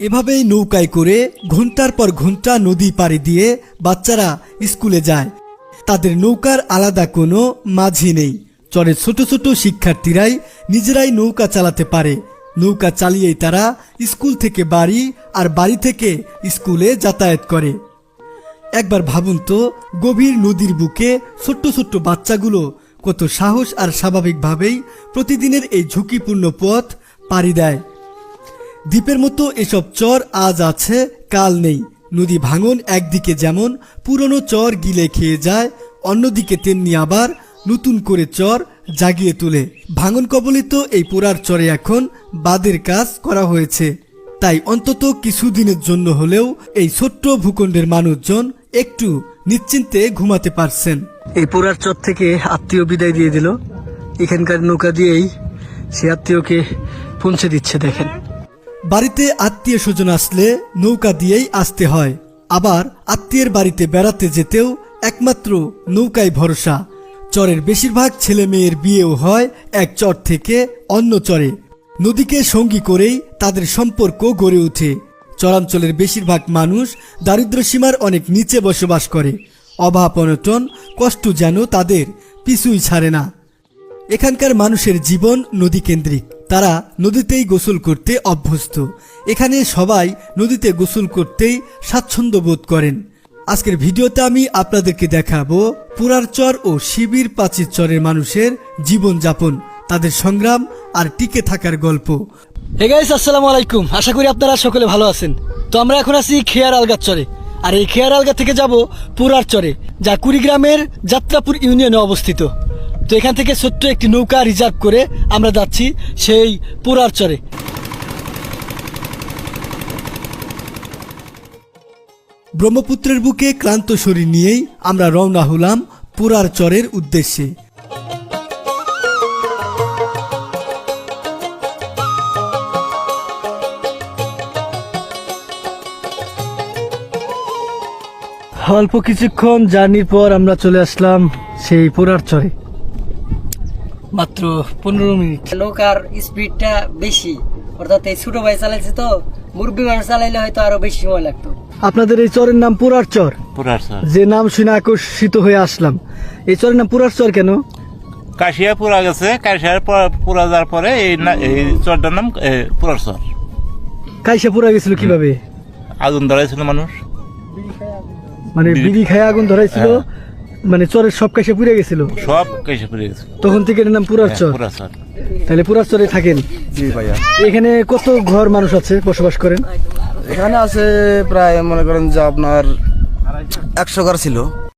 এভাবেই নৌকায় করে ঘন্টার পর ঘন্টা নদী পাড়ি দিয়ে বাচ্চারা স্কুলে যায়। তাদের নৌকার আলাদা কোনো মাঝি নেই। চরের ছোট ছোট শিক্ষার্থীরাই নিজেরাই নৌকা চালাতে পারে। নৌকা চালিয়েই তারা স্কুল থেকে বাড়ি আর বাড়ি থেকে স্কুলে যাতায়াত করে। একবার ভাবুন তো, গভীর নদীর বুকে ছোট্ট ছোট্ট বাচ্চাগুলো কত সাহস আর স্বাভাবিকভাবেই প্রতিদিনের এই ঝুঁকিপূর্ণ পথ পাড়ি দেয়। দ্বীপের মতো এসব চর আজ আছে, কাল নেই। নদী ভাঙন একদিকে যেমন পুরনো চর গিলে খেয়ে যায়, অন্যদিকে তেমনি আবার নতুন করে চর জাগিয়ে তোলে। ভাঙন কবলিত এই পোড়ার চরে এখন বাঁধের কাজ করা হয়েছে। তাই অন্তত কিছুদিনের জন্য হলেও এই ছোট্ট ভূখণ্ডের মানুষজন একটু নিশ্চিন্তে ঘুমাতে পারছেন। এই পোড়ার চর থেকে আত্মীয় বিদায় দিয়ে দিল। এখানকার নৌকা দিয়েই সে আত্মীয়কে পৌঁছে দিচ্ছে। দেখেন, বাড়িতে আত্মীয় স্বজন আসলে নৌকা দিয়েই আসতে হয়। আবার আত্মীয়ের বাড়িতে বেড়াতে যেতেও একমাত্র নৌকায় ভরসা। চরের বেশিরভাগ ছেলে মেয়ের বিয়েও হয় এক চর থেকে অন্য চরে। নদীকে সঙ্গী করেই তাদের সম্পর্ক গড়ে ওঠে। চরাঞ্চলের বেশিরভাগ মানুষ দারিদ্র্যসীমার অনেক নিচে বসবাস করে। অভাব অনটন কষ্ট যেন তাদের পিছুই ছাড়ে না। এখানকার মানুষের জীবন নদীকেন্দ্রিক। তারা নদীতেই গোসল করতে অভ্যস্ত। এখানে সবাই নদীতে গোসল করতেই স্বাচ্ছন্দ্য বোধ করেন। আজকের ভিডিওতে আমি আপনাদেরকে দেখাবো পুরার চর ও শিবির পাচির চরের মানুষের জীবনযাপন, তাদের সংগ্রাম আর টিকে থাকার গল্প। হে গাইস, আসসালামু আলাইকুম। আশা করি আপনারা সকলে ভালো আছেন। তো আমরা এখন আছি খেয়ার আলগা চরে, আর এই খেয়ার আলগা থেকে যাব পুরার চরে, যা কুড়িগ্রামের যাত্রাপুর ইউনিয়নে অবস্থিত। তো এখান থেকে ছোট্ট একটি নৌকা রিজার্ভ করে আমরা যাচ্ছি সেই পুরার চরে। ব্রহ্মপুত্রের বুকে ক্লান্ত শরীর নিয়েই আমরা রওনা হলাম পুরার চরের উদ্দেশ্যে। অল্প কিছুক্ষণ জার্নির পর আমরা চলে আসলাম সেই পুরার চরে। মাত্র 15 মিনিট। নৌকার স্পিডটা বেশি, অর্থাৎ এই ছোট ভাই চালাইছে তো, মুরব্বী মানুষ চালাইলে হয়তো আরো বেশি সময় লাগতো। আপনাদের এই চরের নাম পুরার চর? যে নাম শুনে আকর্ষিত হয়ে আসলাম। এই চরের নাম পুরার চর কেন? কাশিয়া পুরা গেছে, কাশিয়ার পুরা যাওয়ার পরে এই চরটার নাম পুরার চর। কাইসা পুরা গেছিল কিভাবে? আগুন ধরাইছিল মানুষ, মানে বিড়ি খায় আগুন ধরাইছিল, মানে চরের সব কাইসা পুড়ে গেছিল, সব কাশিয়া পুড়ে গেছে। তখন থেকে এর নাম পুরার চর। তাহলে পুরার চরে থাকেন? জি ভাইয়া। এখানে কত ঘর মানুষ আছে বসবাস করেন? এখানে আছে প্রায় মনে করেন যে আপনার 100 ঘর ছিল।